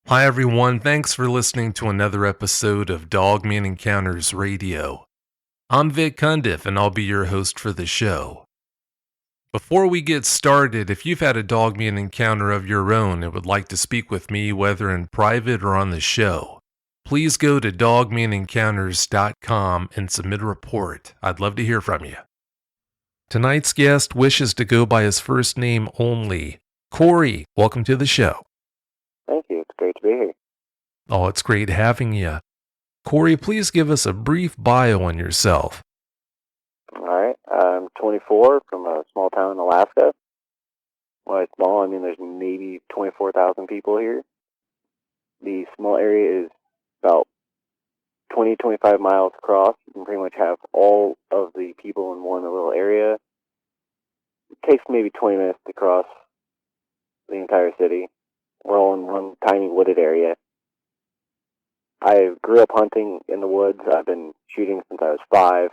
Hi everyone, thanks for listening to another episode of Dogman Encounters Radio. I'm Vic Cundiff and I'll be your host for the show. Before we get started, if you've had a Dogman encounter of your own and would like to speak with me whether in private or on the show, please go to dogmanencounters.com and submit a report. I'd love to hear from you. Tonight's guest wishes to go by his first name only. Corey, welcome to the show. Thank you. It's great to be here. Oh, it's great having you. Corey, please give us a brief bio on yourself. All right. I'm 24 from a small town in Alaska. Well, it's small. I mean, there's maybe 24,000 people here. The small area is about 20, 25 miles across. You can pretty much have all of the people in one little area. It takes maybe 20 minutes to cross the entire city. We're all in one tiny wooded area. I grew up hunting in the woods. I've been shooting since I was 5.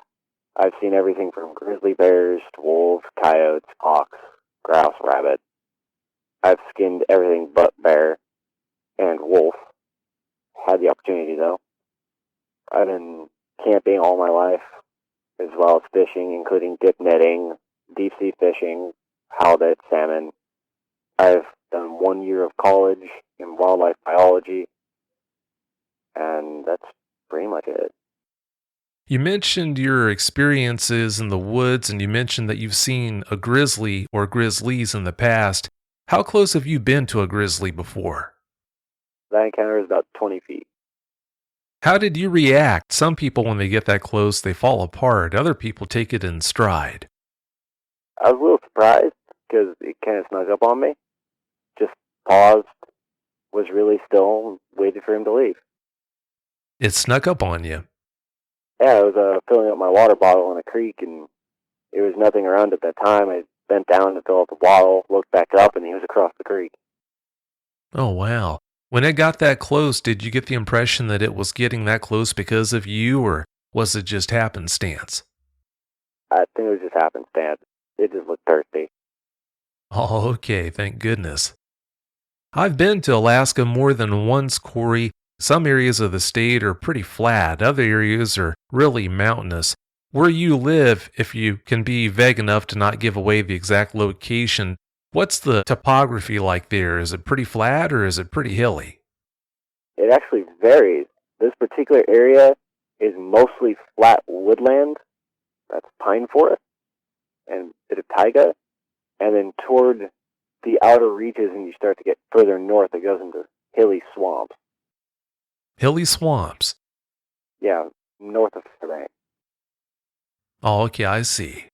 I've seen everything from grizzly bears to wolves, coyotes, hawks, grouse, rabbit. I've skinned everything but bear and wolf. Had the opportunity, though. I've been camping all my life, as well as fishing, including dip netting, deep sea fishing, halibut, salmon. I've done 1 year of college in wildlife biology, and that's pretty much it. You mentioned your experiences in the woods, and you mentioned that you've seen a grizzly or grizzlies in the past. How close have you been to a grizzly before? That encounter is about 20 feet. How did you react? Some people, when they get that close, they fall apart. Other people take it in stride. I was a little surprised because it kind of snuck up on me. Just paused, was really still, and waited for him to leave. It snuck up on you. Yeah, I was filling up my water bottle in a creek, and there was nothing around at that time. I bent down to fill up the bottle, looked back up, and he was across the creek. Oh, wow. When it got that close, did you get the impression that it was getting that close because of you, or was it just happenstance? I think it was just happenstance. It just looked thirsty. Oh, okay, thank goodness. I've been to Alaska more than once, Corey. Some areas of the state are pretty flat. Other areas are really mountainous. Where you live, if you can be vague enough to not give away the exact location, what's the topography like there? Is it pretty flat or is it pretty hilly? It actually varies. This particular area is mostly flat woodland. That's pine forest and a bit of taiga. And then toward the outer reaches and you start to get further north, it goes into hilly swamps. Hilly swamps? Yeah, north of Fairbanks. Oh, okay, I see.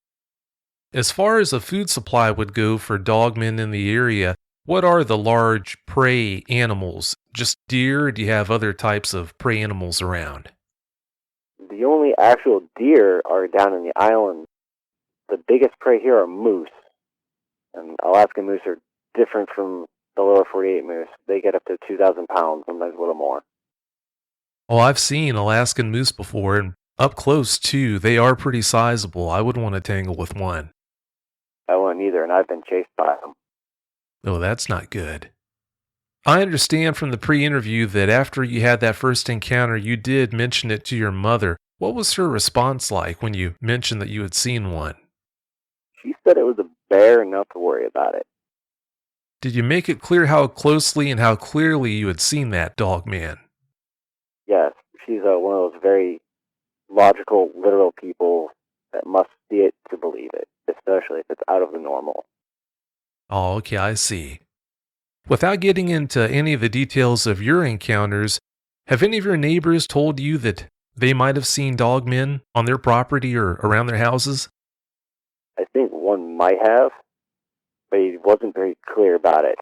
As far as the food supply would go for dogmen in the area, what are the large prey animals? Just deer, or do you have other types of prey animals around? The only actual deer are down in the island. The biggest prey here are moose. And Alaskan moose are different from the lower 48 moose. They get up to 2,000 pounds, sometimes a little more. Oh, I've seen Alaskan moose before, and up close too. They are pretty sizable. I wouldn't want to tangle with one. I wouldn't either, and I've been chased by them. Oh, that's not good. I understand from the pre-interview that after you had that first encounter, you did mention it to your mother. What was her response like when you mentioned that you had seen one? She said it was a bear and not to worry about it. Did you make it clear how closely and how clearly you had seen that dog man? Yes, she's one of those very logical, literal people that must see it to believe it, especially if it's out of the normal. Oh, okay, I see. Without getting into any of the details of your encounters, have any of your neighbors told you that they might have seen dogmen on their property or around their houses? I think one might have, but he wasn't very clear about it.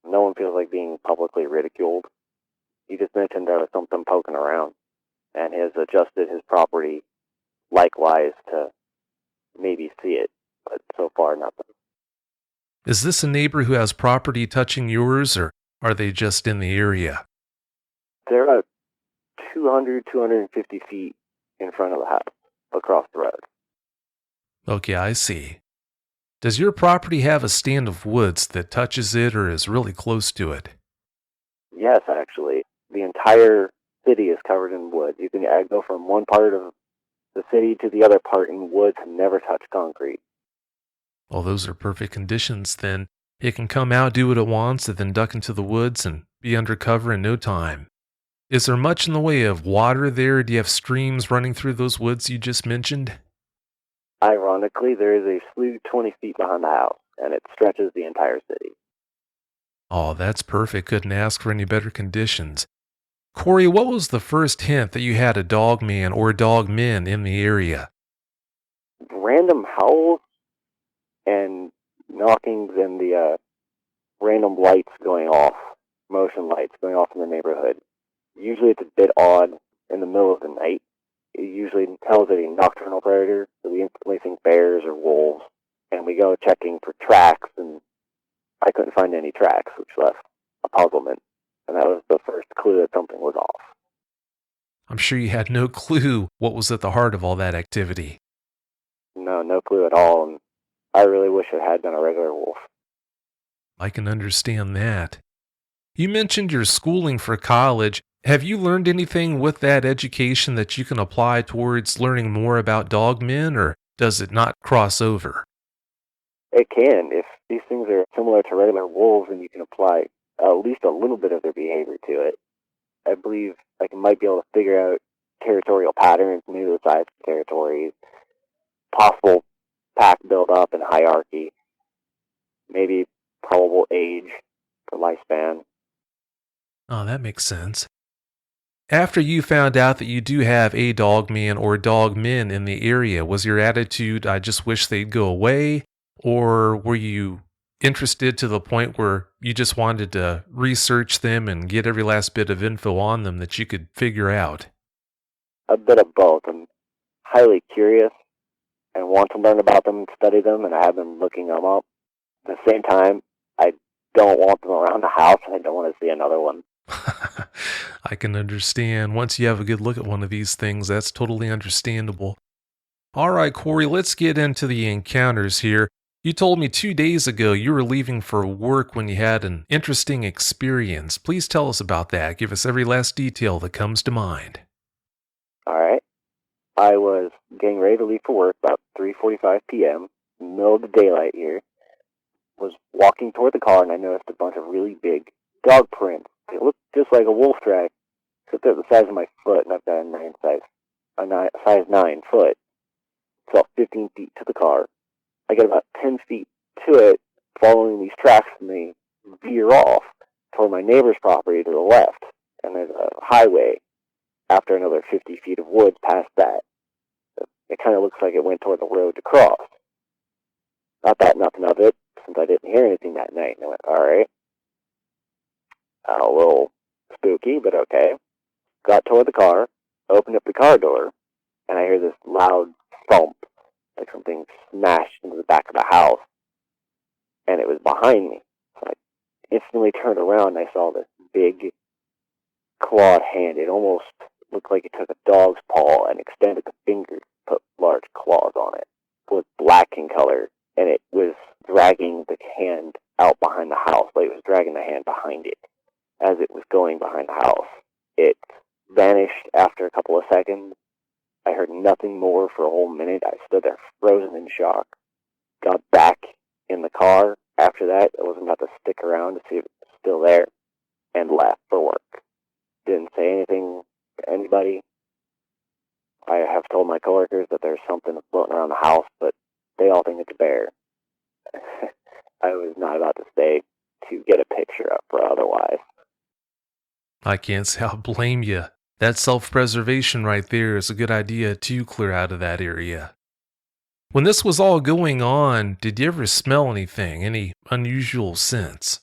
No one feels like being publicly ridiculed. He just mentioned there was something poking around, and has adjusted his property likewise to maybe see it, but so far nothing. Is this a neighbor who has property touching yours, or are they just in the area? They're about 200, 250 feet in front of the house, across the road. Okay, I see. Does your property have a stand of woods that touches it or is really close to it? Yes, actually. The entire city is covered in woods. You can go from one part of the city to the other part in woods and never touch concrete. Well, those are perfect conditions then. It can come out, do what it wants, and then duck into the woods and be undercover in no time. Is there much in the way of water there? Do you have streams running through those woods you just mentioned? Ironically, there is a slough 20 feet behind the house, and it stretches the entire city. Oh, that's perfect. Couldn't ask for any better conditions. Corey, what was the first hint that you had a dogman or dogmen in the area? Random howls and knockings and the random lights going off, motion lights going off in the neighborhood. Usually it's a bit odd in the middle of the night. It usually tells it a nocturnal predator, so we instantly think bears or wolves, and we go checking for tracks, and I couldn't find any tracks, which left a puzzlement, and that was the first clue that something was off. I'm sure you had no clue what was at the heart of all that activity. No clue at all, and I really wish it had been a regular wolf. I can understand that. You mentioned your schooling for college. Have you learned anything with that education that you can apply towards learning more about dogmen, or does it not cross over? It can. If these things are similar to regular wolves, and you can apply at least a little bit of their behavior to it, I believe I might be able to figure out territorial patterns, maybe the size of territories, possible pack build-up and hierarchy, maybe probable age for lifespan. Oh, that makes sense. After you found out that you do have a dogman or dogmen in the area, was your attitude, I just wish they'd go away? Or were you interested to the point where you just wanted to research them and get every last bit of info on them that you could figure out? A bit of both. I'm highly curious and want to learn about them, study them, and I have been looking them up. At the same time, I don't want them around the house, and I don't want to see another one. I can understand. Once you have a good look at one of these things, that's totally understandable. All right, Corey, let's get into the encounters here. You told me 2 days ago you were leaving for work when you had an interesting experience. Please tell us about that. Give us every last detail that comes to mind. All right. I was getting ready to leave for work about 3:45 p.m., middle of the daylight here. Was walking toward the car, and I noticed a bunch of really big dog prints. They looked just like a wolf track, except they're the size of my foot, and I've got a size 9 foot. It's about 15 feet to the car. I get about 10 feet to it, following these tracks, and they veer off toward my neighbor's property to the left, and there's a highway after another 50 feet of woods past that. It kind of looks like it went toward the road to cross. I thought nothing of it, since I didn't hear anything that night, and I went, alright. A little spooky, but okay. Got toward the car, opened up the car door, and I hear this loud thump, like something smashed into the back of the house, and it was behind me. So I instantly turned around, and I saw this big clawed hand. It almost looked like it took a dog's paw and extended the fingers, put large claws on it. It was black in color, and it was dragging the hand out behind the house, like it was dragging the hand behind it as it was going behind the house. It vanished after a couple of seconds. I heard nothing more for a whole minute. I stood there frozen in shock. Got back in the car after that. I wasn't about to stick around to see if it was still there, and left for work. Didn't say anything to anybody. I have told my coworkers that there's something floating around the house, but they all think it's a bear. I was not about to stay to get a picture up for otherwise. I can't say I'll blame you. That self-preservation right there is a good idea to clear out of that area. When this was all going on, did you ever smell anything, any unusual scents?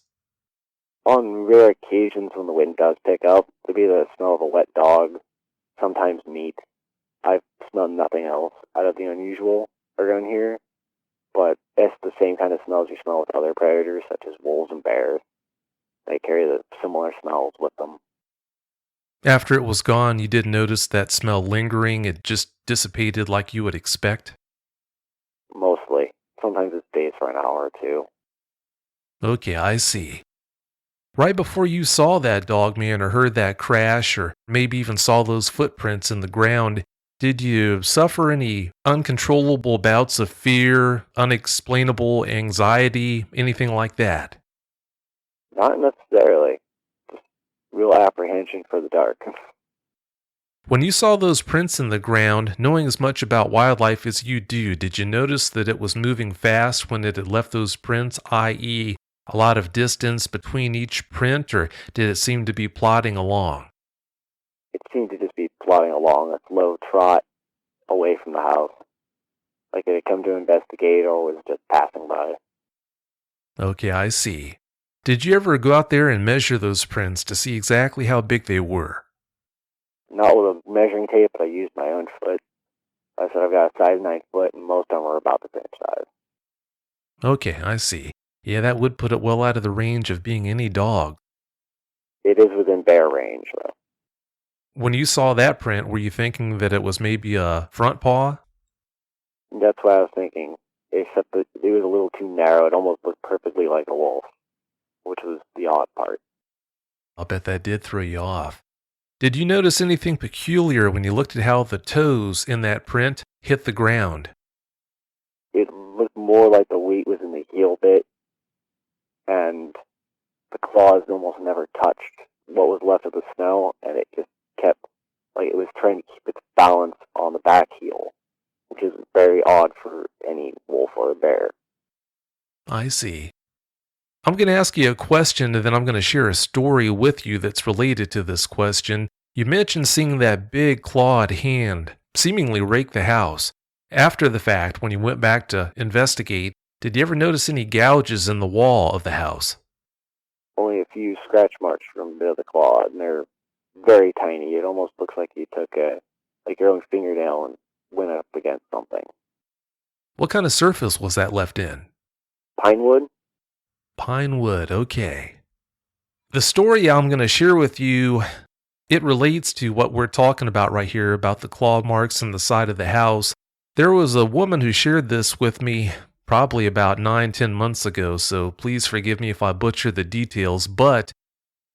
On rare occasions when the wind does pick up, there'd be the smell of a wet dog, sometimes meat. I've smelled nothing else out of the unusual around here, but it's the same kind of smells you smell with other predators, such as wolves and bears. They carry the similar smells with them. After it was gone, you didn't notice that smell lingering, it just dissipated like you would expect? Mostly. Sometimes it stays for an hour or two. Okay, I see. Right before you saw that dog man or heard that crash or maybe even saw those footprints in the ground, did you suffer any uncontrollable bouts of fear, unexplainable anxiety, anything like that? Not necessarily. Just real apprehension for the dark. When you saw those prints in the ground, knowing as much about wildlife as you do, did you notice that it was moving fast when it had left those prints, i.e., a lot of distance between each print, or did it seem to be plodding along? It seemed to just be plodding along a slow trot away from the house. Like it had come to investigate or was just passing by. Okay, I see. Did you ever go out there and measure those prints to see exactly how big they were? Not with a measuring tape, but I used my own foot. I said I've got a size 9 foot, and most of them were about the same size. Okay, I see. Yeah, that would put it well out of the range of being any dog. It is within bear range, though. When you saw that print, were you thinking that it was maybe a front paw? That's what I was thinking, except that it was a little too narrow. It almost looked perfectly like a wolf, which was the odd part. I'll bet that did throw you off. Did you notice anything peculiar when you looked at how the toes in that print hit the ground? It looked more like the weight was in the heel bit, and the claws almost never touched what was left of the snow, and it just kept, like it was trying to keep its balance on the back heel, which is very odd for any wolf or a bear. I see. I'm going to ask you a question and then I'm going to share a story with you that's related to this question. You mentioned seeing that big clawed hand seemingly rake the house. After the fact, when you went back to investigate, did you ever notice any gouges in the wall of the house? Only a few scratch marks from the bit of the claw, and they're very tiny. It almost looks like you took your own fingernail and went up against something. What kind of surface was that left in? Pine wood? Pine wood, okay. The story I'm going to share with you, it relates to what we're talking about right here, about the claw marks in the side of the house. There was a woman who shared this with me probably about 9-10 months ago, so please forgive me if I butcher the details, but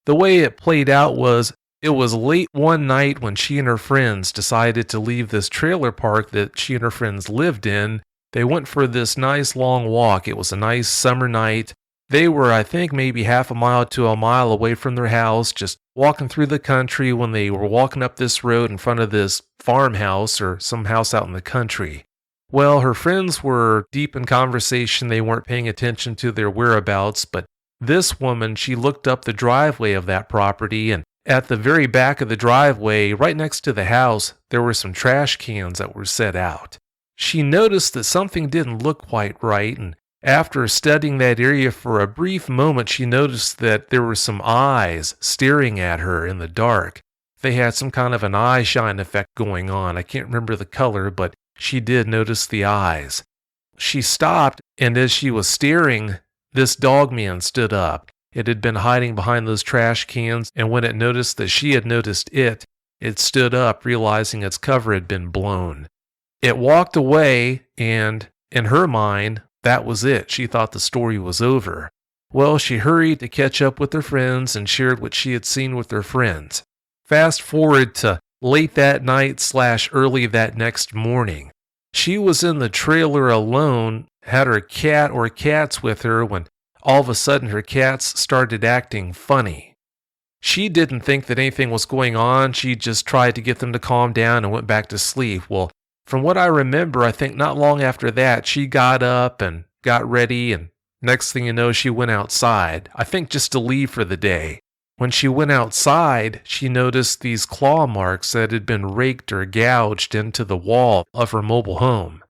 the way it played out was it was late one night when she and her friends decided to leave this trailer park that she and her friends lived in. They went for this nice long walk. It was a nice summer night. They were, I think, maybe half a mile to a mile away from their house, just walking through the country when they were walking up this road in front of this farmhouse or some house out in the country. Well, her friends were deep in conversation. They weren't paying attention to their whereabouts, but this woman, she looked up the driveway of that property, and at the very back of the driveway, right next to the house, there were some trash cans that were set out. She noticed that something didn't look quite right, and after studying that area for a brief moment, she noticed that there were some eyes staring at her in the dark. They had some kind of an eye shine effect going on. I can't remember the color, but she did notice the eyes. She stopped, and as she was staring, this dogman stood up. It had been hiding behind those trash cans, and when it noticed that she had noticed it, it stood up, realizing its cover had been blown. It walked away, and in her mind, that was it. She thought the story was over. Well, she hurried to catch up with her friends and shared what she had seen with her friends. Fast forward to late that night / early that next morning. She was in the trailer alone, had her cat or cats with her when all of a sudden her cats started acting funny. She didn't think that anything was going on. She just tried to get them to calm down and went back to sleep. Well, from what I remember, I think not long after that, she got up and got ready, and next thing you know, she went outside, I think just to leave for the day. When she went outside, she noticed these claw marks that had been raked or gouged into the wall of her mobile home.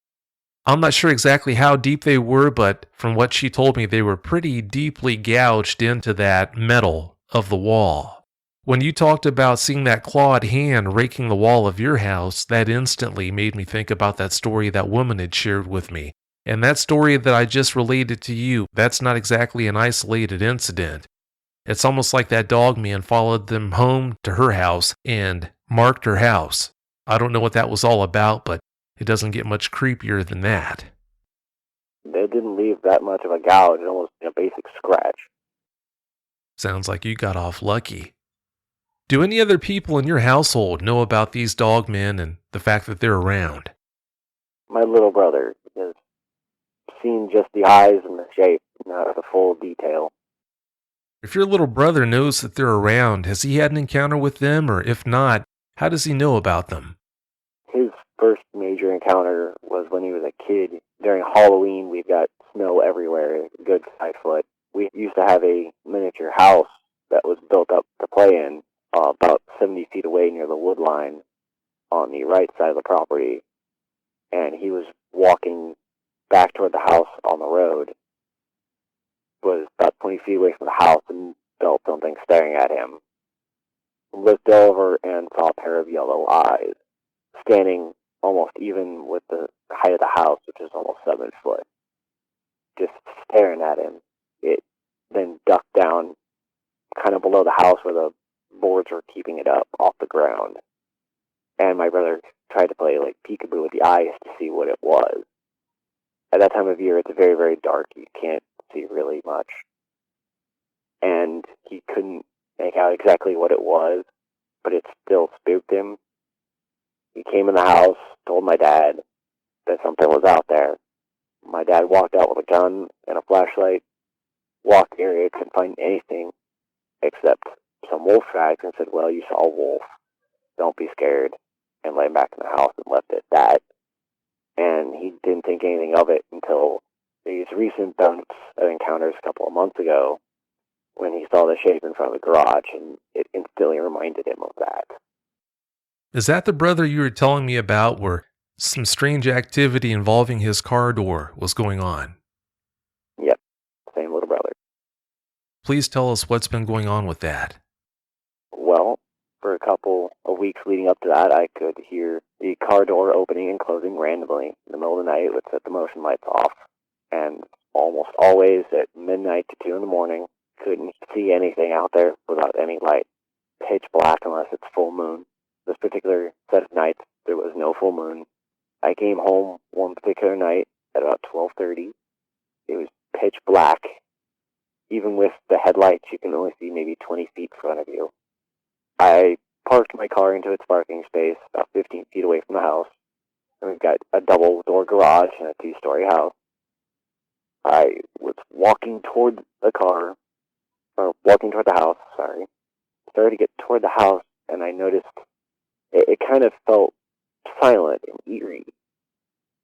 I'm not sure exactly how deep they were, but from what she told me, they were pretty deeply gouged into that metal of the wall. When you talked about seeing that clawed hand raking the wall of your house, that instantly made me think about that story that woman had shared with me. And that story that I just related to you, that's not exactly an isolated incident. It's almost like that dog man followed them home to her house and marked her house. I don't know what that was all about, but it doesn't get much creepier than that. They didn't leave that much of a gouge, almost a basic scratch. Sounds like you got off lucky. Do any other people in your household know about these dogmen and the fact that they're around? My little brother has seen just the eyes and the shape, not the full detail. If your little brother knows that they're around, has he had an encounter with them, or if not, how does he know about them? His first major encounter was when he was a kid. During Halloween, we've got snow everywhere, a good 5 foot. We used to have a miniature house that was built up to play in, about 70 feet away near the wood line on the right side of the property. And he was walking back toward the house on the road, was about 20 feet away from the house, and felt something staring at him. Looked over and saw a pair of yellow eyes, standing almost even with the height of the house, which is almost 7 foot, just staring at him. It then ducked down kind of below the house where the boards were keeping it up off the ground. And my brother tried to play like peekaboo with the eyes to see what it was. At that time of year, it's very, very dark. You can't see really much. And he couldn't make out exactly what it was, but it still spooked him. He came in the house, told my dad that something was out there. My dad walked out with a gun and a flashlight, walked the area, couldn't find anything except some wolf tracks, and said, well, you saw a wolf. Don't be scared. And lay back in the house and left it at that. And he didn't think anything of it until these recent bouts of encounters a couple of months ago when he saw the shape in front of the garage, and it instantly reminded him of that. Is that the brother you were telling me about where some strange activity involving his car door was going on? Yep, same little brother. Please tell us what's been going on with that. Well, for a couple of weeks leading up to that, I could hear the car door opening and closing randomly. In the middle of the night, it would set the motion lights off. And almost always at midnight to 2 in the morning, couldn't see anything out there without any light. Pitch black unless it's full moon. This particular set of nights, there was no full moon. I came home one particular night at about 12:30. It was pitch black. Even with the headlights, you can only see maybe 20 feet in front of you. I parked my car into its parking space about 15 feet away from the house. And we've got a double-door garage and a 2-story house. I was walking toward the house, sorry. Started to get toward the house, and I noticed it kind of felt silent and eerie,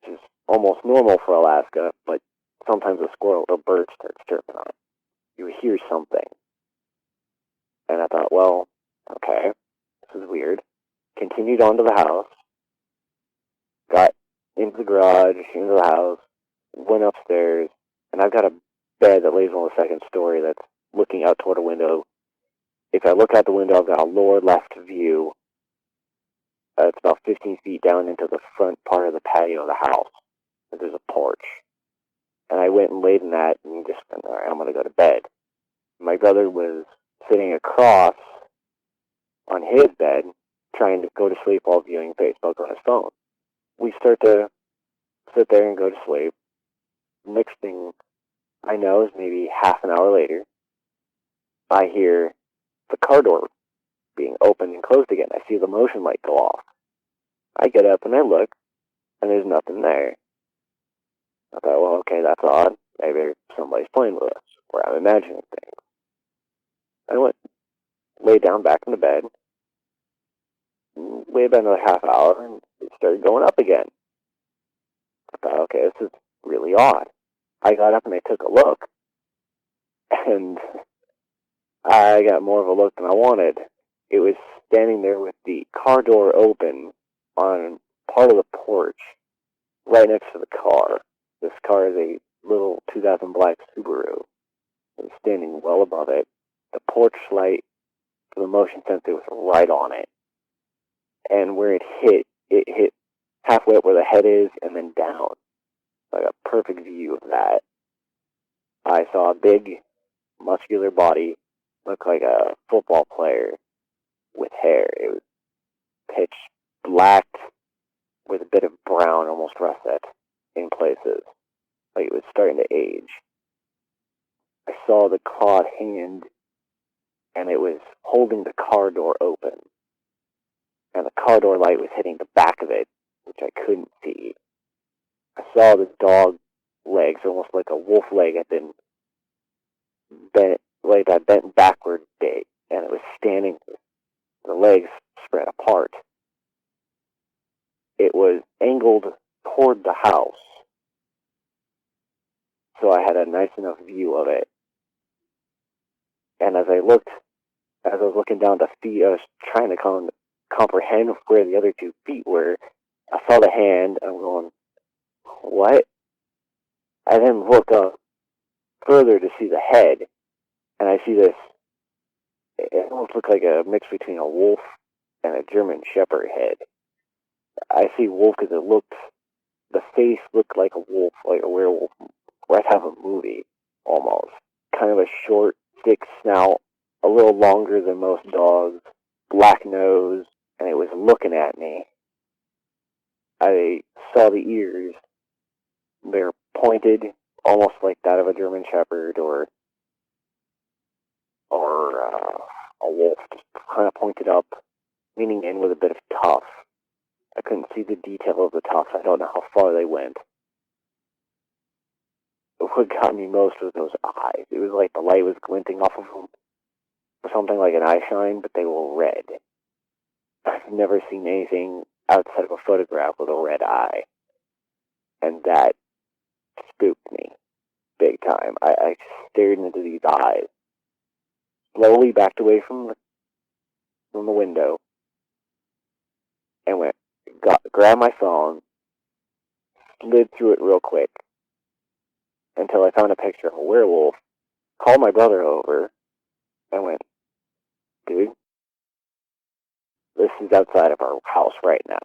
which is almost normal for Alaska, but sometimes a squirrel or a bird starts chirping on it. You would hear something. And I thought, well, okay, this is weird. Continued on to the house, got into the garage, into the house, went upstairs, and I've got a bed that lays on the second story that's looking out toward a window. If I look out the window, I've got a lower left view. It's about 15 feet down into the front part of the patio of the house. And there's a porch. And I went and laid in that and just went, all right, I'm going to go to bed. My brother was sitting across on his bed, trying to go to sleep while viewing Facebook on his phone. We start to sit there and go to sleep. Next thing I know is maybe half an hour later, I hear the car door being opened and closed again. I see the motion light go off. I get up and I look, and there's nothing there. I thought, well, okay, that's odd. Maybe somebody's playing with us, or I'm imagining things. I went, laid down back in the bed, waited about another half hour, and it started going up again. I thought, okay, this is really odd. I got up and I took a look, and I got more of a look than I wanted. It was standing there with the car door open on part of the porch, right next to the car. This car is a little 2000 black Subaru. It was standing well above it. The porch light for the motion sensor was right on it. And where it hit halfway up where the head is and then down. Like a perfect view of that. I saw a big, muscular body, look like a football player with hair. It was pitch black with a bit of brown, almost russet in places. Like it was starting to age. I saw the clawed hand and it was holding the car door open. And the car door light was hitting the back of it, which I couldn't see. I saw the dog legs, almost like a wolf leg, had been bent backward big, and it was standing with the legs spread apart. It was angled toward the house, so I had a nice enough view of it. And as I was looking down the feet, I was trying to comprehend where the other 2 feet were. I saw the hand, and I'm going, what? I then look up further to see the head, and I see this, it almost looked like a mix between a wolf and a German Shepherd head. I see wolf because the face looked like a wolf, like a werewolf, right out of a movie, almost. Kind of a short, thick snout, a little longer than most dogs, black nose, and it was looking at me. I saw the ears. They're pointed, almost like that of a German Shepherd or a wolf, just kind of pointed up, leaning in with a bit of tuff. I couldn't see the detail of the tufts. I don't know how far they went. What got me most was those eyes. It was like the light was glinting off of them, or something like an eye shine, but they were red. I've never seen anything outside of a photograph with a red eye, and that spooked me big time. I stared into these eyes, slowly backed away from the window, and grabbed my phone, slid through it real quick until I found a picture of a werewolf, called my brother over, and went, dude, this is outside of our house right now.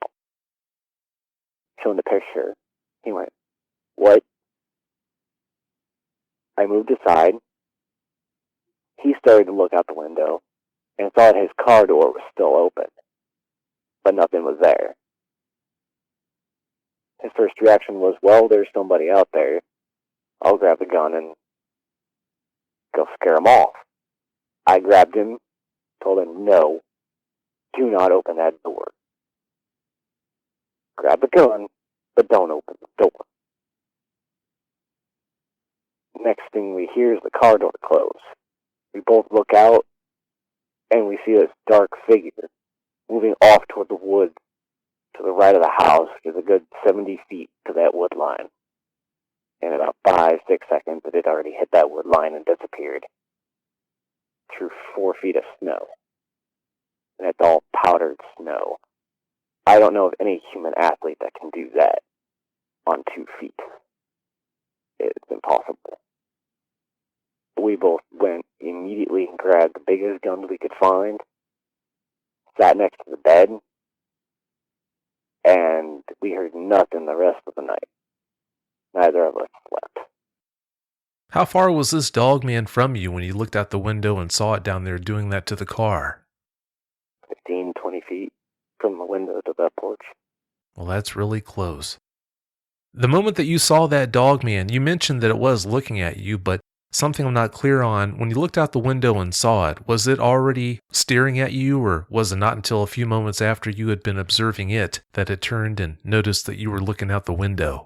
Showing the picture. He went, what? I moved aside. He started to look out the window and thought his car door was still open, but nothing was there. His first reaction was, well, there's somebody out there. I'll grab the gun and go scare him off. I grabbed him, told him, no, do not open that door. Grab the gun, but don't open the door. Next thing we hear is the car door close. We both look out, and we see this dark figure moving off toward the woods to the right of the house. There's a good 70 feet to that wood line. In about 5-6 seconds, it had already hit that wood line and disappeared through 4 feet of snow. And it's all powdered snow. I don't know of any human athlete that can do that on 2 feet. It's impossible. We both went immediately and grabbed the biggest guns we could find, sat next to the bed, and we heard nothing the rest of the night. Neither of us slept. How far was this dogman from you when you looked out the window and saw it down there doing that to the car? 15, 20 feet from the window to that porch. Well, that's really close. The moment that you saw that dogman, you mentioned that it was looking at you, but something I'm not clear on, when you looked out the window and saw it, was it already staring at you, or was it not until a few moments after you had been observing it that it turned and noticed that you were looking out the window?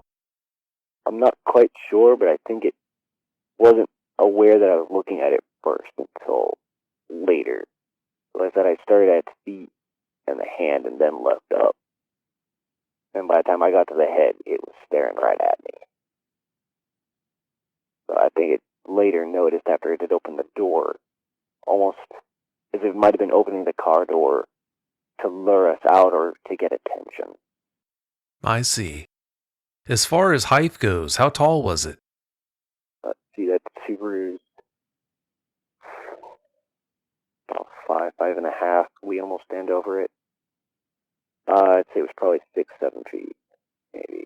I'm not quite sure, but I think it wasn't aware that I was looking at it first until later. Like that, I started at the feet and the hand and then left up. And by the time I got to the head, it was staring right at me. So I think it later noticed after it had opened the door, almost as if it might have been opening the car door to lure us out or to get attention. I see. As far as height goes, how tall was it? Let's see, that Subaru's about 5.5. We almost stand over it. I'd say it was probably 6-7 feet, maybe.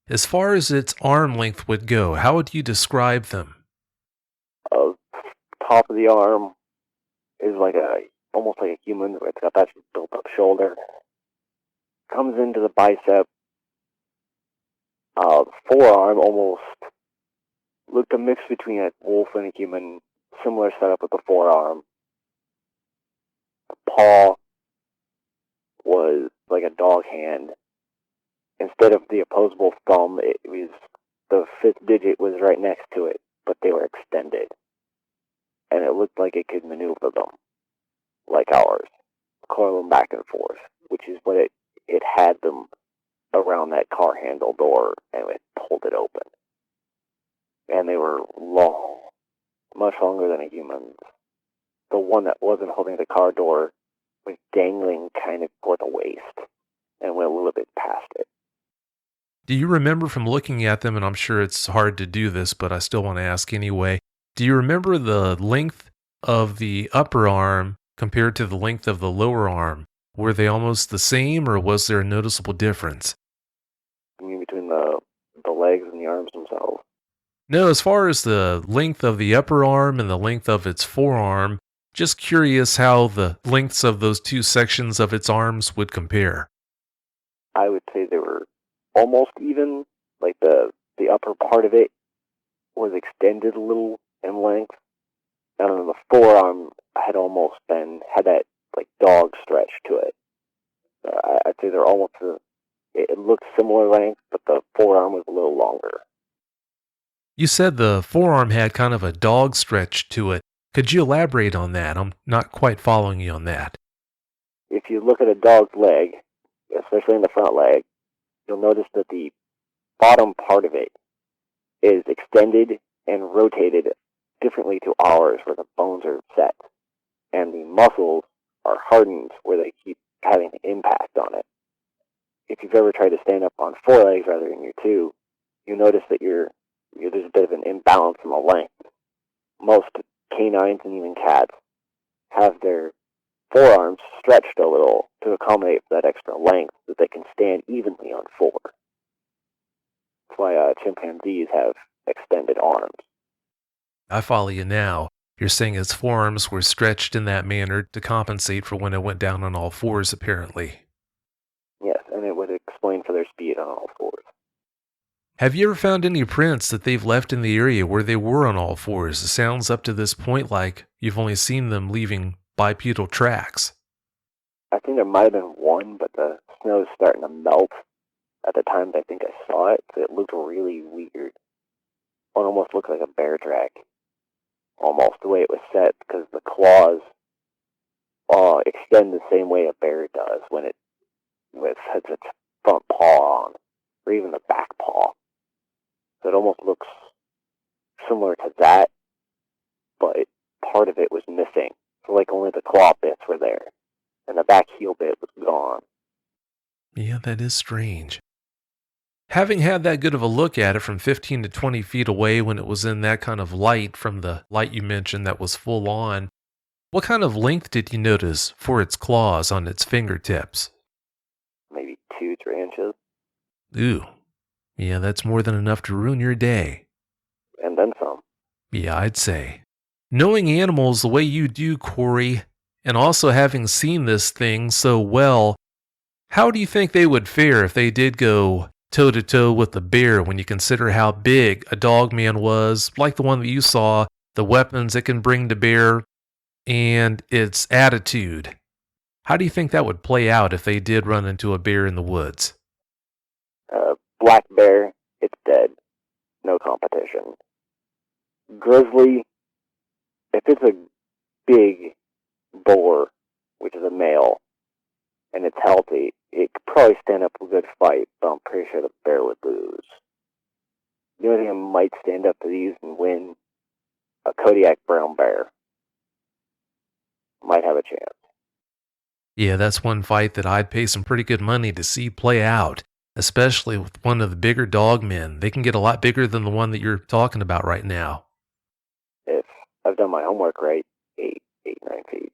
As far as its arm length would go, how would you describe them? Top of the arm is almost like a human. It's got that built up shoulder. Comes into the bicep. Forearm almost looked a mix between a wolf and a human. Similar setup with the forearm. paw was like a dog hand. Instead of the opposable thumb, it was the fifth digit was right next to it, but they were extended. And it looked like it could maneuver them, like ours, coil them back and forth, which is what it had them around that car handle door, and it pulled it open. And they were long, much longer than a human's. The one that wasn't holding the car door was dangling kind of toward the waist, and went a little bit past it. Do you remember from looking at them, and I'm sure it's hard to do this, but I still want to ask anyway, do you remember the length of the upper arm compared to the length of the lower arm? Were they almost the same, or was there a noticeable difference? You mean between the legs and the arms themselves? No, as far as the length of the upper arm and the length of its forearm, just curious how the lengths of those two sections of its arms would compare. I would say they were almost even. Like the upper part of it was extended a little in length, and then the forearm had that like dog stretch to it. I'd say they're almost. It looked similar length, but the forearm was a little longer. You said the forearm had kind of a dog stretch to it. Could you elaborate on that? I'm not quite following you on that. If you look at a dog's leg, especially in the front leg, you'll notice that the bottom part of it is extended and rotated differently to ours, where the bones are set, and the muscles are hardened where they keep having impact on it. If you've ever tried to stand up on four legs rather than your two, you notice that there's a bit of an imbalance in the length. Most canines and even cats have their forearms stretched a little to accommodate for that extra length that they can stand evenly on four. That's why chimpanzees have extended arms. I follow you now. You're saying its forearms were stretched in that manner to compensate for when it went down on all fours, apparently. Yes, and it would explain for their speed on all fours. Have you ever found any prints that they've left in the area where they were on all fours? It sounds up to this point like you've only seen them leaving bipedal tracks. I think there might have been one, but the snow is starting to melt at the time that I think I saw it, so it looked really weird. It almost looked like a bear track. Almost the way it was set, because the claws extend the same way a bear does when it has its front paw on, or even the back paw. So it almost looks similar to that, but part of it was missing. So like only the claw bits were there, and the back heel bit was gone. Yeah, that is strange. Having had that good of a look at it from 15 to 20 feet away when it was in that kind of light from the light you mentioned that was full on, what kind of length did you notice for its claws on its fingertips? Maybe 2-3 inches. Ooh. Yeah, that's more than enough to ruin your day. And then some. Yeah, I'd say. Knowing animals the way you do, Corey, and also having seen this thing so well, how do you think they would fare if they did go toe-to-toe with the bear when you consider how big a dogman was, like the one that you saw, the weapons it can bring to bear, and its attitude? How do you think that would play out if they did run into a bear in the woods? Black bear, it's dead. No competition. Grizzly, if it's a big boar, which is a male, and it's healthy, it could probably stand up a good fight, but I'm pretty sure the bear would lose. The only thing that might stand up to these and win, a Kodiak brown bear. Might have a chance. Yeah, that's one fight that I'd pay some pretty good money to see play out, especially with one of the bigger dogmen. They can get a lot bigger than the one that you're talking about right now. If I've done my homework right, 9 feet.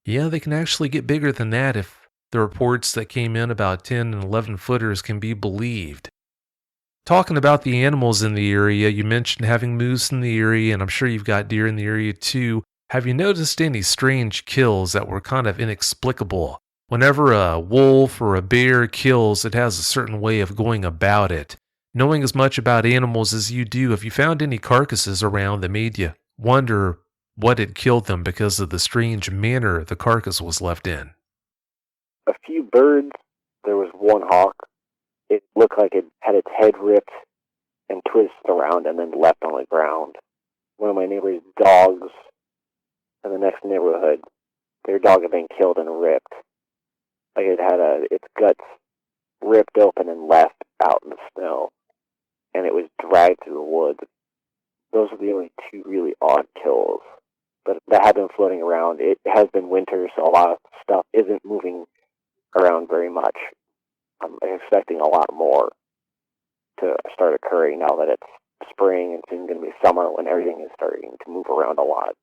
Yeah, they can actually get bigger than that if the reports that came in about 10 and 11 footers can be believed. Talking about the animals in the area, you mentioned having moose in the area, and I'm sure you've got deer in the area too. Have you noticed any strange kills that were kind of inexplicable? Whenever a wolf or a bear kills, it has a certain way of going about it. Knowing as much about animals as you do, have you found any carcasses around that made you wonder what had killed them because of the strange manner the carcass was left in. A few birds. There was one hawk. It looked like it had its head ripped and twisted around and then left on the ground. One of my neighbor's dogs in the next neighborhood, their dog had been killed and ripped. Like it had its guts ripped open and left out in the snow, and it was dragged through the woods. Those are the only two really odd kills, but that have been floating around. It has been winter, so a lot of stuff isn't moving around very much. I'm expecting a lot more to start occurring now that it's spring and soon going to be summer when everything is starting to move around a lot.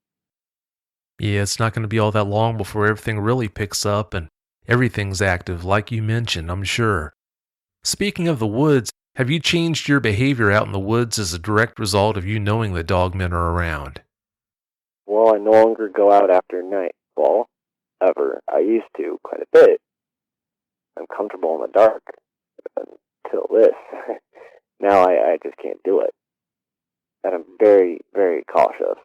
Yeah, it's not going to be all that long before everything really picks up and everything's active, like you mentioned, I'm sure. Speaking of the woods, have you changed your behavior out in the woods as a direct result of you knowing the dogmen are around? Well, I no longer go out after nightfall, ever. I used to quite a bit. I'm comfortable in the dark until this. Now I just can't do it. And I'm very, very cautious.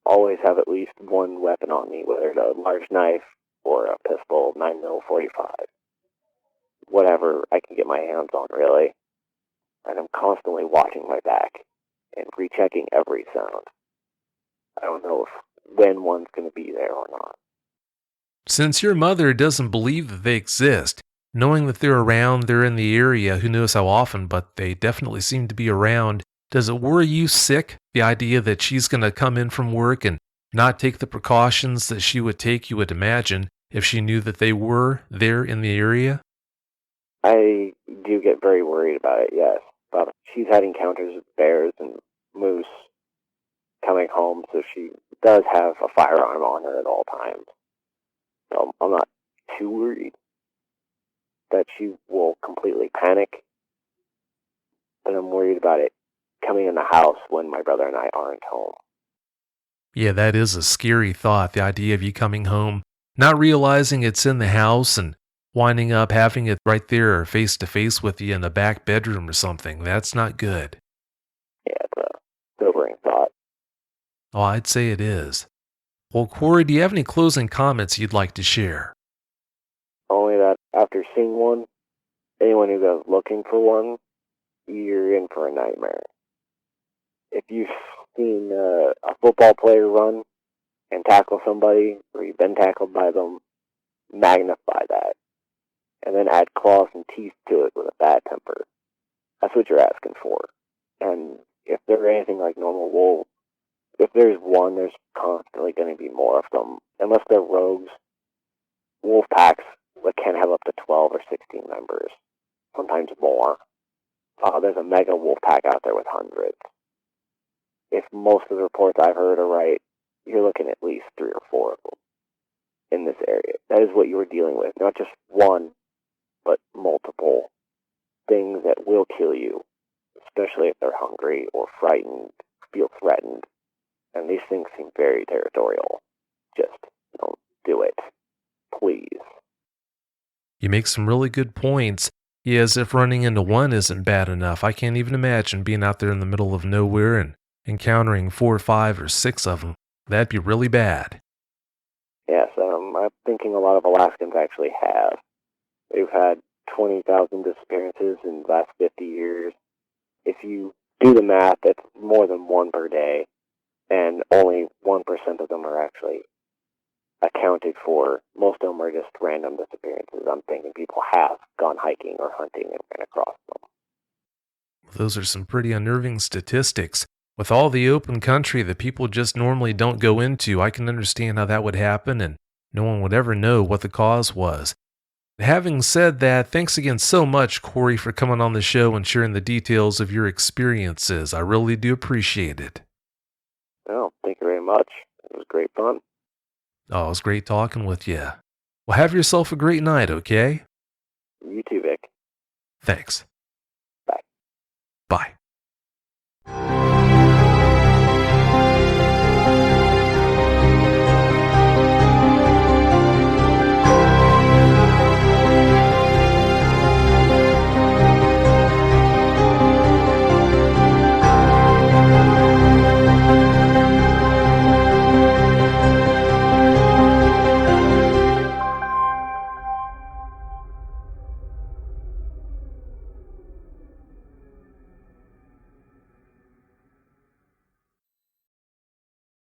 Always have at least one weapon on me, whether it's a large knife or a pistol, 9mm 45. Whatever I can get my hands on, really. And I'm constantly watching my back and rechecking every sound. I don't know when one's going to be there or not. Since your mother doesn't believe that they exist, knowing that they're around, they're in the area, who knows how often, but they definitely seem to be around, does it worry you sick, the idea that she's going to come in from work and not take the precautions that she would take, you would imagine, if she knew that they were there in the area? I do get very worried about it, yes. But she's had encounters with bears and moose coming home, so she does have a firearm on her at all times. So I'm not too worried that she will completely panic, but I'm worried about it coming in the house when my brother and I aren't home. Yeah, that is a scary thought, the idea of you coming home, not realizing it's in the house and winding up having it right there face to face with you in the back bedroom or something. That's not good. Yeah, it's a sobering thought. Oh, I'd say it is. Well, Corey, do you have any closing comments you'd like to share? Only that after seeing one, anyone who goes looking for one, you're in for a nightmare. If you've seen a football player run and tackle somebody, or you've been tackled by them, magnify that. And then add claws and teeth to it with a bad temper. That's what you're asking for. And if they're anything like normal wolves, if there's one, there's constantly going to be more of them. Unless they're rogues, wolf packs can have up to 12 or 16 members, sometimes more. There's a mega wolf pack out there with hundreds. If most of the reports I've heard are right, you're looking at least 3 or 4 of them in this area. That is what you are dealing with, not just one, but multiple things that will kill you, especially if they're hungry or frightened, feel threatened. And these things seem very territorial. Just don't do it. Please. You make some really good points. Yeah, as if running into one isn't bad enough. I can't even imagine being out there in the middle of nowhere and encountering 4, 5, or 6 of them. That'd be really bad. Yes, I'm thinking a lot of Alaskans actually have. They've had 20,000 disappearances in the last 50 years. If you do the math, that's more than one per day, and only 1% of them are actually accounted for. Most of them are just random disappearances. I'm thinking people have gone hiking or hunting and ran across them. Those are some pretty unnerving statistics. With all the open country that people just normally don't go into, I can understand how that would happen, and no one would ever know what the cause was. Having said that, thanks again so much, Corey, for coming on the show and sharing the details of your experiences. I really do appreciate it. Well, thank you very much. It was great fun. Oh, it was great talking with you. Well, have yourself a great night, okay? You too, Vic. Thanks. Bye. Bye.